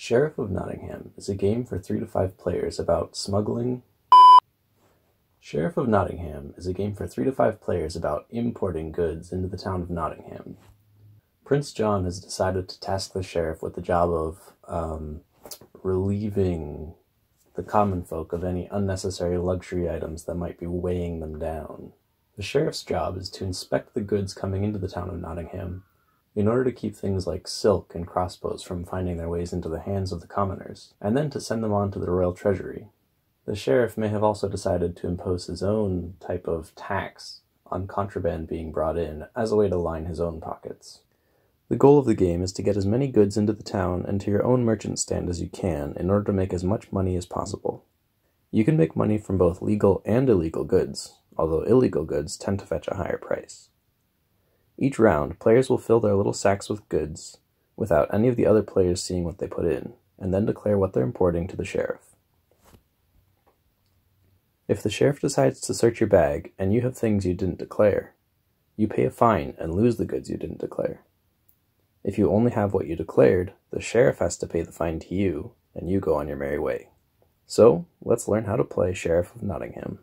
Sheriff of Nottingham is a game for 3 to 5 players about smuggling. Sheriff of Nottingham is a game for 3 to 5 players about importing goods into the town of Nottingham. Prince John has decided to task the sheriff with the job of relieving the common folk of any unnecessary luxury items that might be weighing them down. The sheriff's job is to inspect the goods coming into the town of Nottingham in order to keep things like silk and crossbows from finding their ways into the hands of the commoners, and then to send them on to the royal treasury. The sheriff may have also decided to impose his own type of tax on contraband being brought in as a way to line his own pockets. The goal of the game is to get as many goods into the town and to your own merchant stand as you can in order to make as much money as possible. You can make money from both legal and illegal goods, although illegal goods tend to fetch a higher price. Each round, players will fill their little sacks with goods without any of the other players seeing what they put in, and then declare what they're importing to the sheriff. If the sheriff decides to search your bag and you have things you didn't declare, you pay a fine and lose the goods you didn't declare. If you only have what you declared, the sheriff has to pay the fine to you, and you go on your merry way. So, let's learn how to play Sheriff of Nottingham.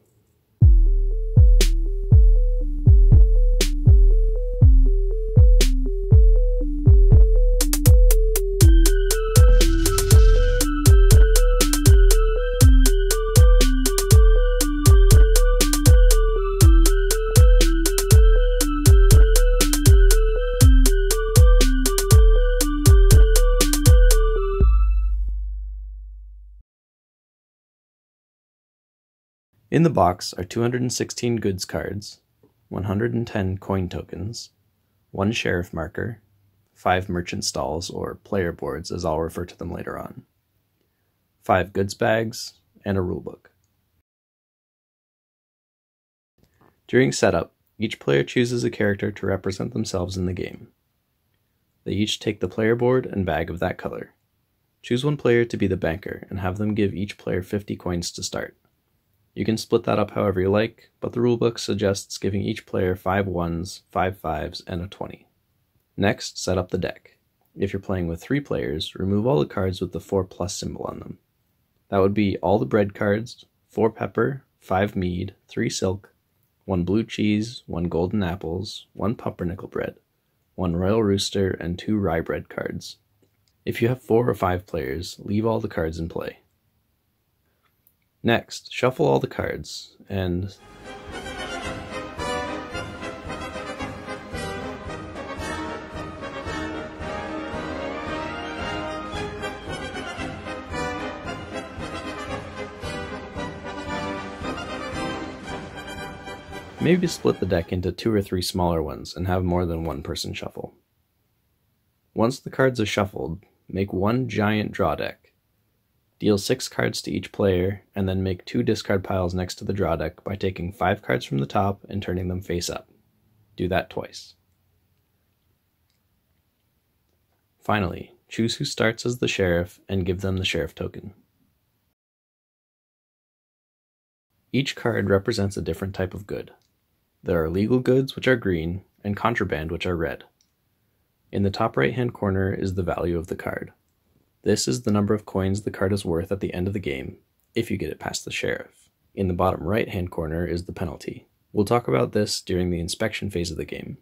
In the box are 216 goods cards, 110 coin tokens, 1 sheriff marker, 5 merchant stalls, or player boards as I'll refer to them later on, 5 goods bags, and a rulebook. During setup, each player chooses a character to represent themselves in the game. They each take the player board and bag of that color. Choose one player to be the banker and have them give each player 50 coins to start. You can split that up however you like, but the rulebook suggests giving each player 5 1s, 5 5s, and a 20. Next, set up the deck. If you're playing with 3 players, remove all the cards with the 4+ symbol on them. That would be all the bread cards, 4 pepper, 5 mead, 3 silk, 1 blue cheese, 1 golden apples, 1 pumpernickel bread, 1 royal rooster, and 2 rye bread cards. If you have 4 or 5 players, leave all the cards in play. Next, shuffle all the cards, and maybe split the deck into 2 or 3 smaller ones and have more than one person shuffle. Once the cards are shuffled, make one giant draw deck. Deal 6 cards to each player, and then make 2 discard piles next to the draw deck by taking 5 cards from the top and turning them face up. Do that twice. Finally, choose who starts as the sheriff and give them the sheriff token. Each card represents a different type of good. There are legal goods, which are green, and contraband, which are red. In the top right-hand corner is the value of the card. This is the number of coins the card is worth at the end of the game, if you get it past the sheriff. In the bottom right-hand corner is the penalty. We'll talk about this during the inspection phase of the game.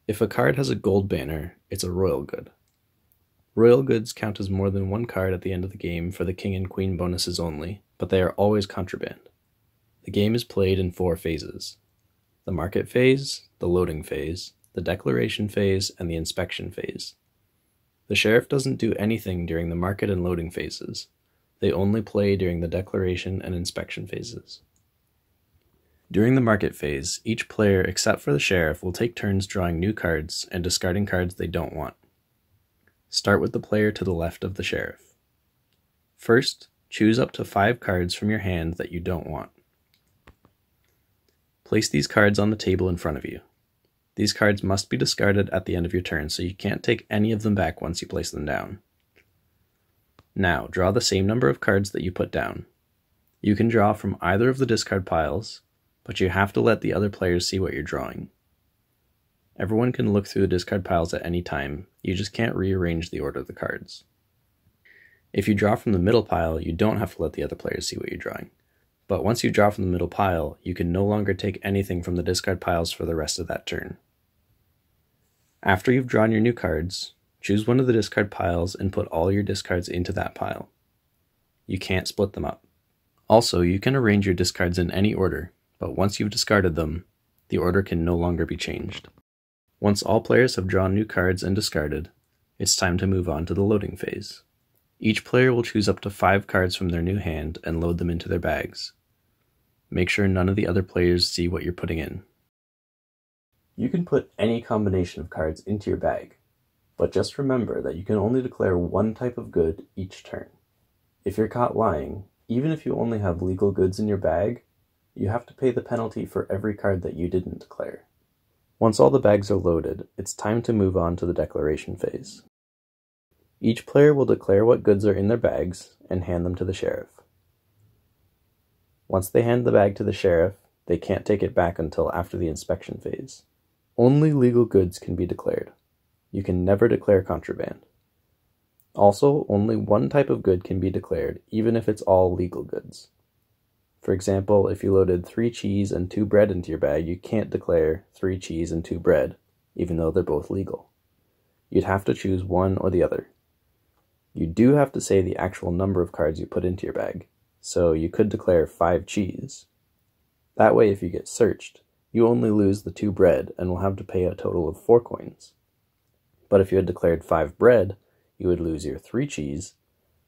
If a card has a gold banner, it's a royal good. Royal goods count as more than one card at the end of the game for the king and queen bonuses only, but they are always contraband. The game is played in 4 phases: the market phase, the loading phase, the declaration phase, and the inspection phase. The sheriff doesn't do anything during the market and loading phases. They only play during the declaration and inspection phases. During the market phase, each player except for the sheriff will take turns drawing new cards and discarding cards they don't want. Start with the player to the left of the sheriff. First, choose up to 5 cards from your hand that you don't want. Place these cards on the table in front of you. These cards must be discarded at the end of your turn, so you can't take any of them back once you place them down. Now, draw the same number of cards that you put down. You can draw from either of the discard piles, but you have to let the other players see what you're drawing. Everyone can look through the discard piles at any time, you just can't rearrange the order of the cards. If you draw from the middle pile, you don't have to let the other players see what you're drawing. But once you draw from the middle pile, you can no longer take anything from the discard piles for the rest of that turn. After you've drawn your new cards, choose one of the discard piles and put all your discards into that pile. You can't split them up. Also, you can arrange your discards in any order, but once you've discarded them, the order can no longer be changed. Once all players have drawn new cards and discarded, it's time to move on to the loading phase. Each player will choose up to 5 cards from their new hand and load them into their bags. Make sure none of the other players see what you're putting in. You can put any combination of cards into your bag, but just remember that you can only declare one type of good each turn. If you're caught lying, even if you only have legal goods in your bag, you have to pay the penalty for every card that you didn't declare. Once all the bags are loaded, it's time to move on to the declaration phase. Each player will declare what goods are in their bags and hand them to the sheriff. Once they hand the bag to the sheriff, they can't take it back until after the inspection phase. Only legal goods can be declared. You can never declare contraband. Also, only one type of good can be declared, even if it's all legal goods. For example, if you loaded 3 cheese and 2 bread into your bag, you can't declare 3 cheese and 2 bread, even though they're both legal. You'd have to choose one or the other. You do have to say the actual number of cards you put into your bag, so you could declare 5 cheese. That way, if you get searched, you only lose the 2 bread and will have to pay a total of 4 coins. But if you had declared 5 bread, you would lose your 3 cheese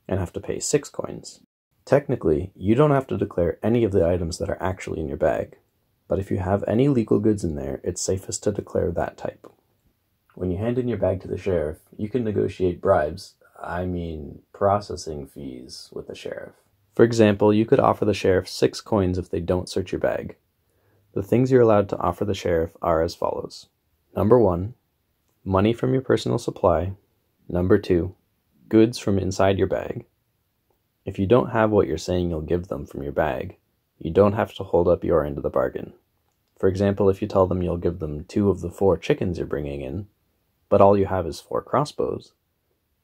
and have to pay 6 coins. Technically, you don't have to declare any of the items that are actually in your bag, but if you have any legal goods in there, it's safest to declare that type. When you hand in your bag to the sheriff, you can negotiate bribes, processing fees with the sheriff. For example, you could offer the sheriff 6 coins if they don't search your bag. The things you're allowed to offer the sheriff are as follows. Number 1, money from your personal supply. Number 2, goods from inside your bag. If you don't have what you're saying you'll give them from your bag, you don't have to hold up your end of the bargain. For example, if you tell them you'll give them 2 of the 4 chickens you're bringing in, but all you have is 4 crossbows,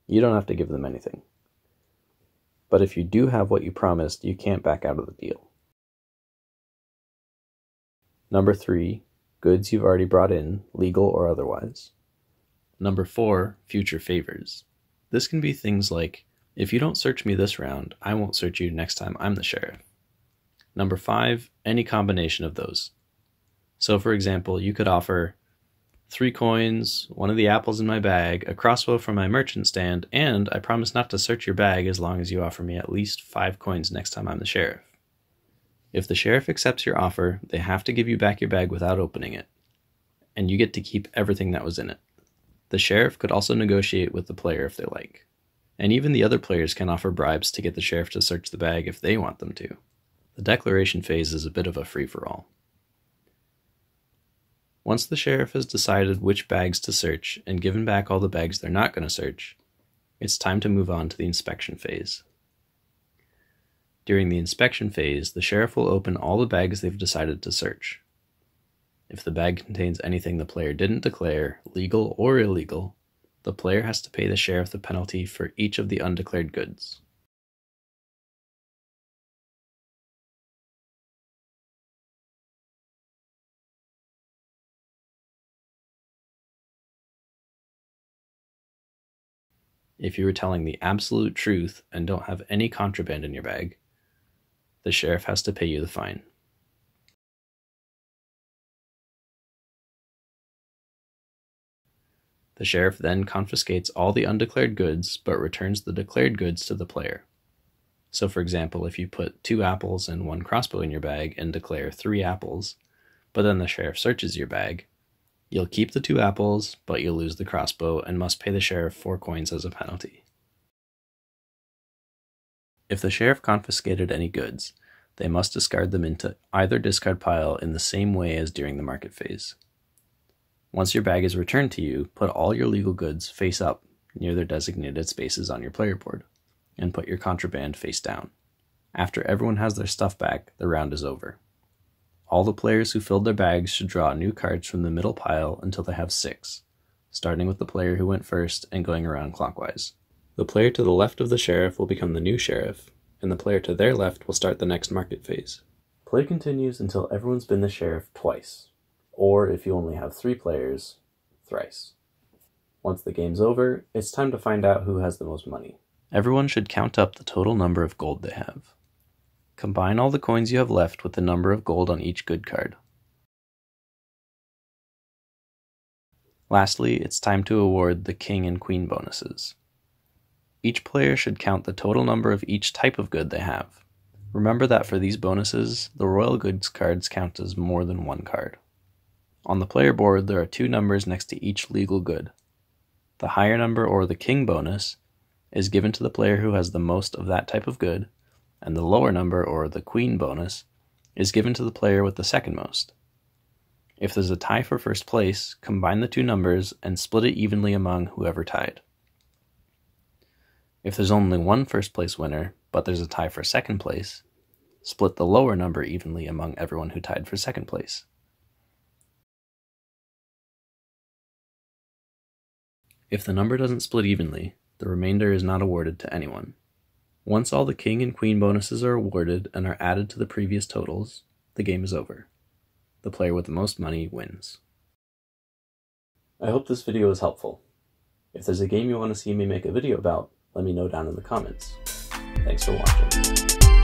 you don't have to give them anything. But if you do have what you promised, you can't back out of the deal. Number 3, goods you've already brought in, legal or otherwise. Number 4, future favors. This can be things like, if you don't search me this round, I won't search you next time I'm the sheriff. Number 5, any combination of those. So for example, you could offer 3 coins, 1 of the apples in my bag, a crossbow from my merchant stand, and I promise not to search your bag as long as you offer me at least 5 coins next time I'm the sheriff. If the sheriff accepts your offer, they have to give you back your bag without opening it, and you get to keep everything that was in it. The sheriff could also negotiate with the player if they like, and even the other players can offer bribes to get the sheriff to search the bag if they want them to. The declaration phase is a bit of a free-for-all. Once the sheriff has decided which bags to search and given back all the bags they're not going to search, it's time to move on to the inspection phase. During the inspection phase, the sheriff will open all the bags they've decided to search. If the bag contains anything the player didn't declare, legal or illegal, the player has to pay the sheriff the penalty for each of the undeclared goods. If you are telling the absolute truth and don't have any contraband in your bag, the sheriff has to pay you the fine. The sheriff then confiscates all the undeclared goods, but returns the declared goods to the player. So for example, if you put 2 apples and 1 crossbow in your bag and declare 3 apples, but then the sheriff searches your bag, you'll keep the 2 apples, but you'll lose the crossbow and must pay the sheriff 4 coins as a penalty. If the sheriff confiscated any goods, they must discard them into either discard pile in the same way as during the market phase. Once your bag is returned to you, put all your legal goods face up near their designated spaces on your player board, and put your contraband face down. After everyone has their stuff back, the round is over. All the players who filled their bags should draw new cards from the middle pile until they have 6, starting with the player who went first and going around clockwise. The player to the left of the sheriff will become the new sheriff, and the player to their left will start the next market phase. Play continues until everyone's been the sheriff twice, or if you only have 3 players, thrice. Once the game's over, it's time to find out who has the most money. Everyone should count up the total number of gold they have. Combine all the coins you have left with the number of gold on each good card. Lastly, it's time to award the king and queen bonuses. Each player should count the total number of each type of good they have. Remember that for these bonuses, the royal goods cards count as more than 1 card. On the player board, there are 2 numbers next to each legal good. The higher number, or the king bonus, is given to the player who has the most of that type of good, and the lower number, or the queen bonus, is given to the player with the second most. If there's a tie for first place, combine the 2 numbers and split it evenly among whoever tied. If there's only one first place winner, but there's a tie for second place, split the lower number evenly among everyone who tied for second place. If the number doesn't split evenly, the remainder is not awarded to anyone. Once all the king and queen bonuses are awarded and are added to the previous totals, the game is over. The player with the most money wins. I hope this video was helpful. If there's a game you want to see me make a video about, let me know down in the comments. Thanks for watching.